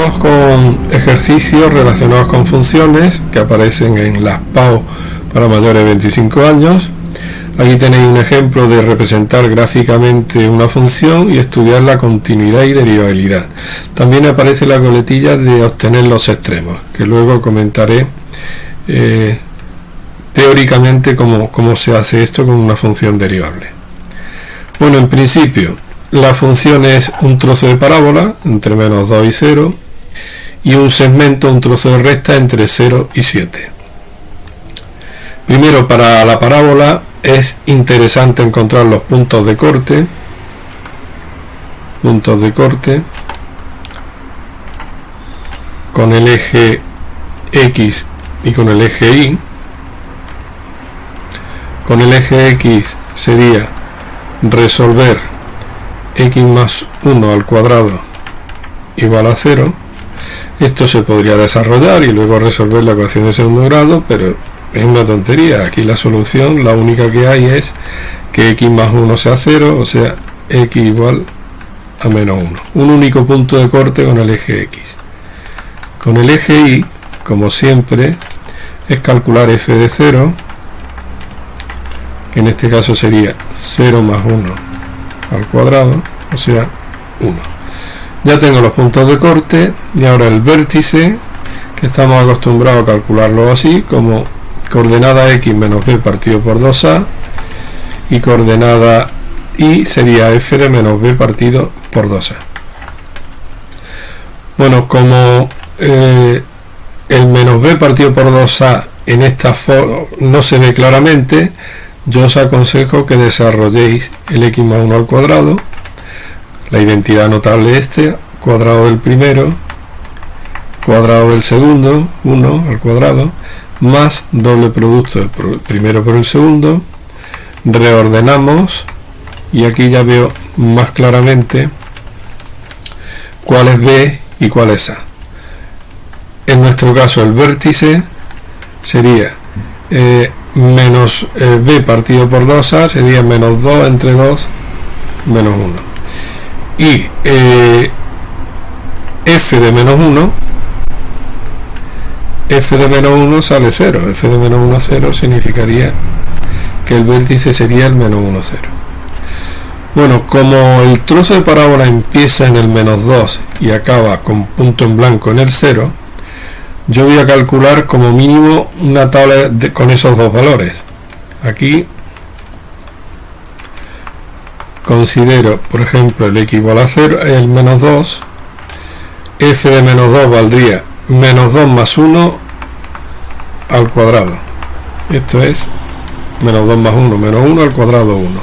Vamos con ejercicios relacionados con funciones que aparecen en las PAO para mayores de 25 años. Aquí tenéis un ejemplo de representar gráficamente una función y estudiar la continuidad y derivabilidad. También aparece la coletilla de obtener los extremos, que luego comentaré teóricamente cómo se hace esto con una función derivable. Bueno, en principio, la función es un trozo de parábola entre menos 2 y 0 y un segmento, un trozo de recta entre 0 y 7. Primero, para la parábola es interesante encontrar los puntos de corte con el eje X y con el eje Y. Con el eje X sería resolver x más 1 al cuadrado igual a 0. Esto se podría desarrollar y luego resolver la ecuación de segundo grado, pero es una tontería. Aquí la solución, la única que hay es que x más 1 sea 0, o sea, x igual a menos 1. Un único punto de corte con el eje X. Con el eje Y, como siempre, es calcular f de 0, que en este caso sería 0 más 1 al cuadrado, o sea 1. Ya tengo los puntos de corte y ahora el vértice, que estamos acostumbrados a calcularlo así, como coordenada x menos b partido por 2a, y coordenada y sería f de menos b partido por 2a. Bueno, como el menos b partido por 2a en esta forma no se ve claramente, yo os aconsejo que desarrolléis el x más 1 al cuadrado, la identidad notable cuadrado del primero, cuadrado del segundo, 1 al cuadrado, más doble producto del primero por el segundo. Reordenamos y aquí ya veo más claramente cuál es b y cuál es a. En nuestro caso el vértice sería menos b partido por 2a, sería menos 2 entre 2 menos 1, y f de menos 1 sale 0. F de menos 1 0 significaría que el vértice sería el menos 1 0. Bueno, como el trozo de parábola empieza en el menos 2 y acaba con punto en blanco en el 0, yo voy a calcular como mínimo una tabla con esos dos valores. Aquí considero, por ejemplo, el x igual a 0, el menos 2. F de menos 2 valdría menos 2 más 1 al cuadrado. Esto es menos 2 más 1, menos 1 al cuadrado 1.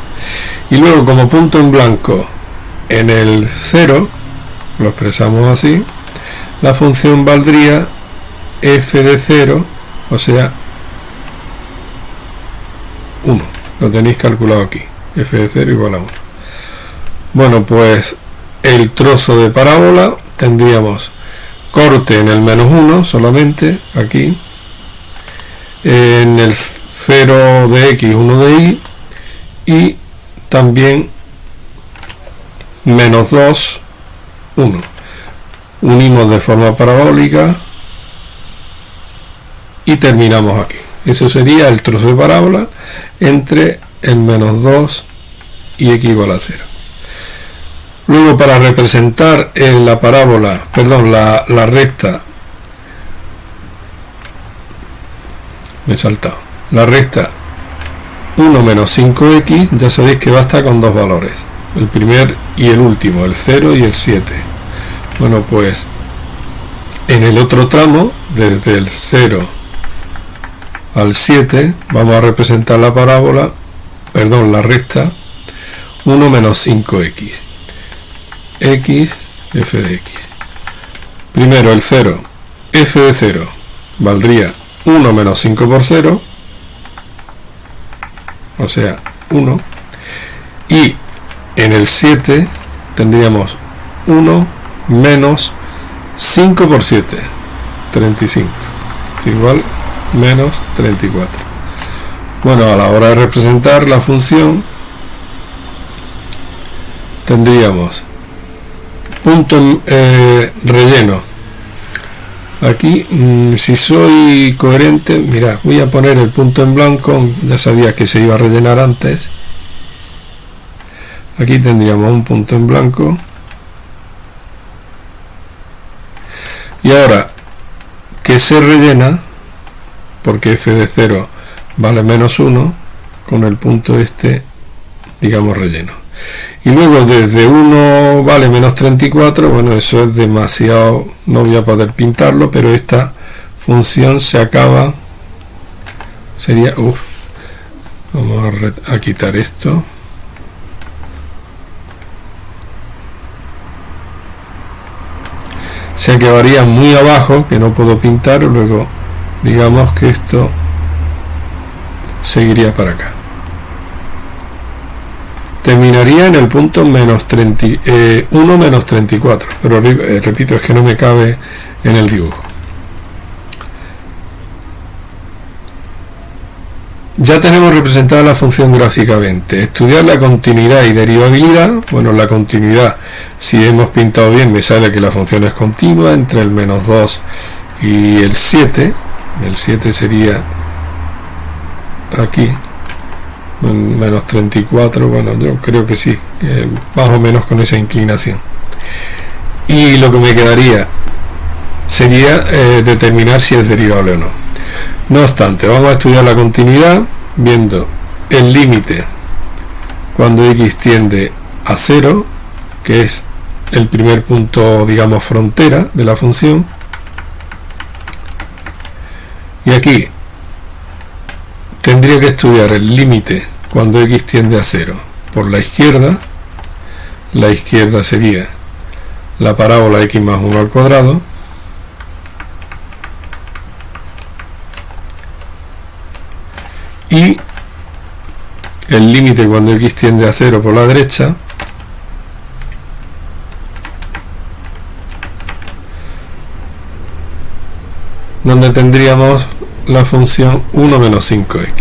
Y luego, como punto en blanco en el 0, lo expresamos así, la función valdría f de 0, o sea 1. Lo tenéis calculado aquí, f de 0 igual a 1. Bueno, pues el trozo de parábola tendríamos corte en el menos 1 solamente, aquí, en el 0 de x, 1 de y, y también menos 2, 1. Unimos de forma parabólica y terminamos aquí. Eso sería el trozo de parábola entre el menos 2 y x igual a 0. Luego, para representar la parábola, la recta, la recta 1 menos 5x, ya sabéis que basta con dos valores, el primer y el último, el 0 y el 7. Bueno, pues en el otro tramo, desde el 0 al 7, vamos a representar la recta 1 menos 5x. X, f de x. Primero el 0, f de 0 valdría 1 menos 5 por 0, o sea 1, y en el 7 tendríamos 1 menos 5 por 7, 35, es igual menos 34. Bueno, a la hora de representar la función tendríamos punto relleno Aquí, si soy coherente, mira, voy a poner el punto en blanco, ya sabía que se iba a rellenar antes. Aquí tendríamos un punto en blanco. Y ahora que se rellena, porque f de 0 vale menos 1, con el punto este, digamos, relleno. Y luego desde 1 vale menos 34, bueno, eso es demasiado, no voy a poder pintarlo, pero esta función se acaba, sería, vamos a quitar esto. Se acabaría muy abajo, que no puedo pintar, luego digamos que esto seguiría para acá. Terminaría en el punto menos 1 menos 34, pero repito, es que no me cabe en el dibujo. Ya tenemos representada la función gráficamente. Estudiar la continuidad y derivabilidad. Bueno, la continuidad, si hemos pintado bien, me sale que la función es continua entre el menos 2 y el 7. El 7 sería aquí. Menos 34, bueno, yo creo que sí, más o menos con esa inclinación. Y lo que me quedaría sería determinar si es derivable o no. No obstante, vamos a estudiar la continuidad viendo el límite cuando x tiende a 0, que es el primer punto, digamos, frontera de la función. Y aquí tendría que estudiar el límite cuando x tiende a 0 por la izquierda. La izquierda sería la parábola x más 1 al cuadrado. Y el límite cuando x tiende a 0 por la derecha, donde tendríamos la función 1 menos 5x.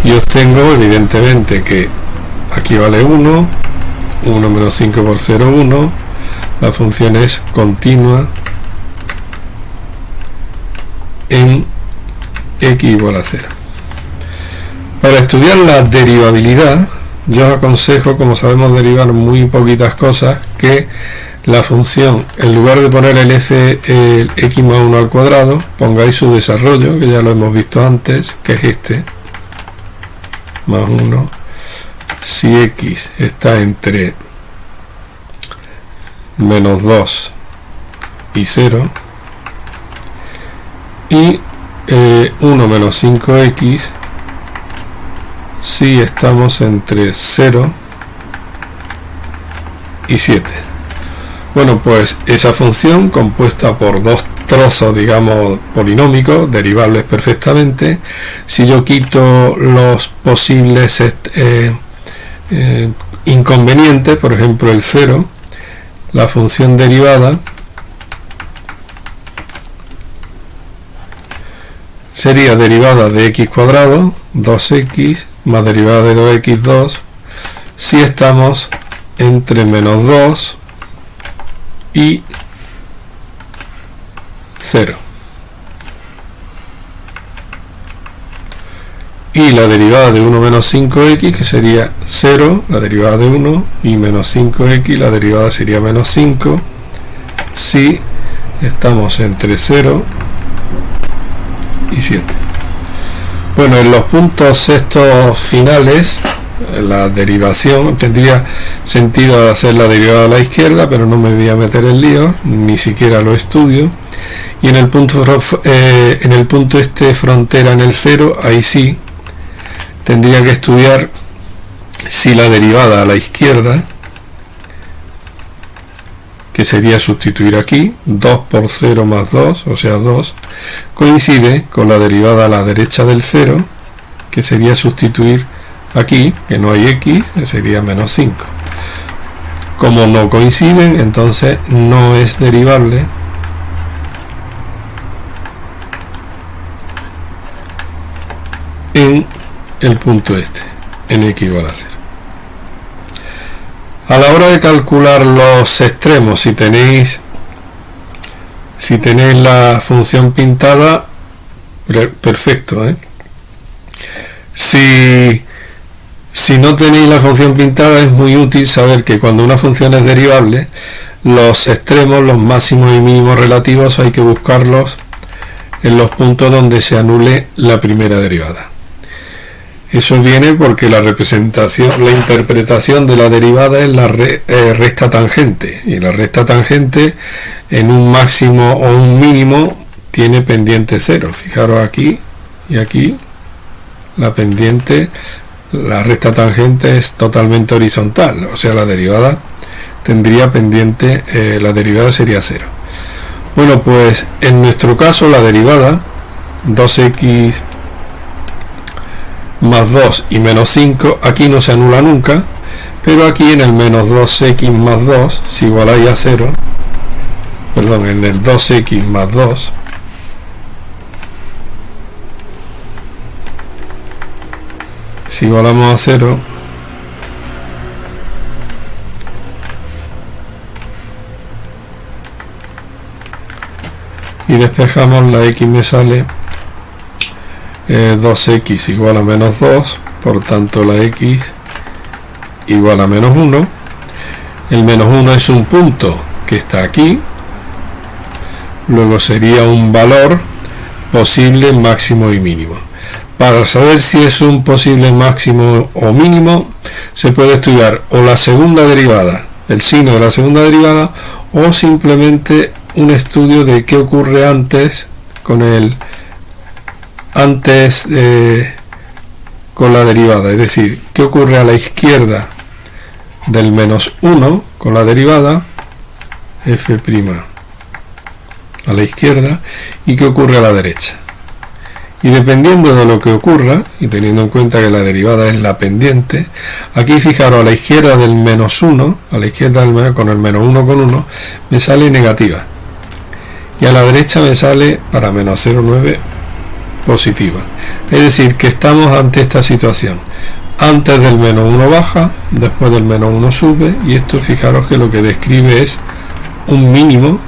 Y obtengo evidentemente que aquí vale 1, 1 menos 5 por 0, 1. La función es continua en x igual a 0. Para estudiar la derivabilidad, yo os aconsejo, como sabemos derivar muy poquitas cosas, que la función, en lugar de poner el x más 1 al cuadrado, pongáis su desarrollo, que ya lo hemos visto antes, que es este, más 1, si x está entre menos 2 y 0, y 1 menos 5x si estamos entre 0 y 7. Bueno, pues esa función compuesta por dos trozos, digamos, polinómicos, derivables perfectamente. Si yo quito los posibles inconvenientes, por ejemplo el 0, la función derivada sería derivada de x cuadrado, 2x, más derivada de 2x2, si estamos entre menos 2 y 0. Y la derivada de 1 menos 5x, que sería 0, la derivada de 1, y menos 5x, la derivada sería menos 5, si estamos entre 0 y 7. Bueno, en los puntos estos finales, la derivación tendría sentido hacer la derivada a la izquierda, pero no me voy a meter en lío, ni siquiera lo estudio. Y en el punto este frontera en el 0, ahí sí tendría que estudiar si la derivada a la izquierda, que sería sustituir aquí 2 por 0 más 2, o sea 2, coincide con la derivada a la derecha del 0, que sería sustituir aquí, que no hay x, que sería menos 5. Como no coinciden, entonces no es derivable en el punto este, en x igual a 0. A la hora de calcular los extremos, si tenéis Si tenéis la función pintada, perfecto, ¿eh? Si no tenéis la función pintada, es muy útil saber que cuando una función es derivable, los extremos, los máximos y mínimos relativos, hay que buscarlos en los puntos donde se anule la primera derivada. Eso viene porque la interpretación de la derivada es la recta tangente, y la recta tangente en un máximo o un mínimo tiene pendiente cero. Fijaros aquí y aquí, la pendiente, la recta tangente es totalmente horizontal, o sea, la derivada tendría pendiente, la derivada sería cero. Bueno, pues en nuestro caso la derivada 2x más 2 y menos 5, aquí no se anula nunca, pero aquí en el menos 2x más 2, si igualáis a 0, perdón, en el 2x más 2, si igualamos a 0, y despejamos, la x me sale 2x igual a menos 2, por tanto la x igual a menos 1. El menos 1 es un punto que está aquí, luego sería un valor posible máximo y mínimo. Para saber si es un posible máximo o mínimo, se puede estudiar o la segunda derivada, el signo de la segunda derivada, o simplemente un estudio de qué ocurre antes con con la derivada, es decir, qué ocurre a la izquierda del menos 1 con la derivada f' a la izquierda, y qué ocurre a la derecha. Y dependiendo de lo que ocurra, y teniendo en cuenta que la derivada es la pendiente, aquí fijaros, a la izquierda del menos 1, a la izquierda del menos, con el menos 1 con 1, me sale negativa, y a la derecha me sale para menos 0,9 positiva. Es decir, que estamos ante esta situación: antes del menos 1 baja, después del menos 1 sube, y esto, fijaros que lo que describe es un mínimo,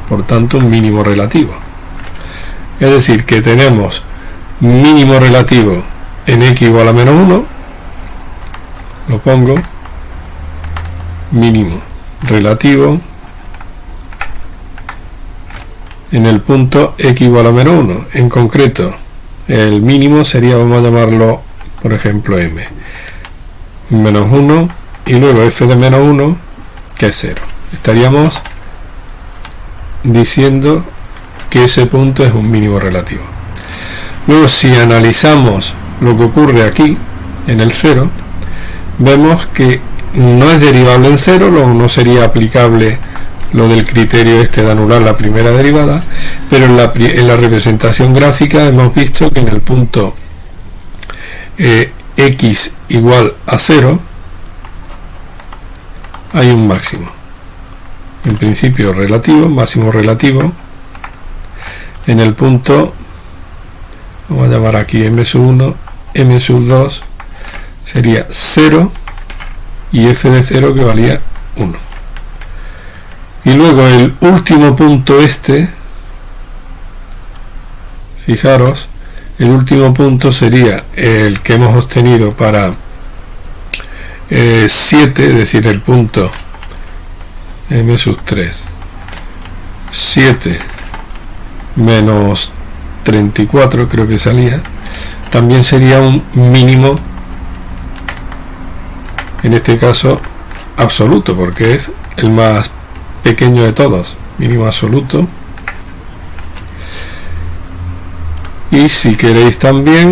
por tanto un mínimo relativo. Es decir, que tenemos mínimo relativo en x igual a menos 1, lo pongo, mínimo relativo en el punto x igual a menos 1. En concreto, el mínimo sería, vamos a llamarlo, por ejemplo, m, menos 1, y luego f de menos 1, que es 0. Estaríamos diciendo que ese punto es un mínimo relativo. Luego, si analizamos lo que ocurre aquí, en el 0, vemos que no es derivable en 0, no sería aplicable lo del criterio este de anular la primera derivada, pero en la representación gráfica hemos visto que en el punto x igual a 0 hay un máximo, en principio relativo, máximo relativo, en el punto, vamos a llamar aquí m sub 1, m sub 2 sería 0, y f de 0 que valía 1. Y luego el último punto este, fijaros, el último punto sería el que hemos obtenido para 7, es decir, el punto m sub 3, 7 menos 34 creo que salía, también sería un mínimo, en este caso absoluto, porque es el más pequeño de todos, mínimo absoluto. Y si queréis también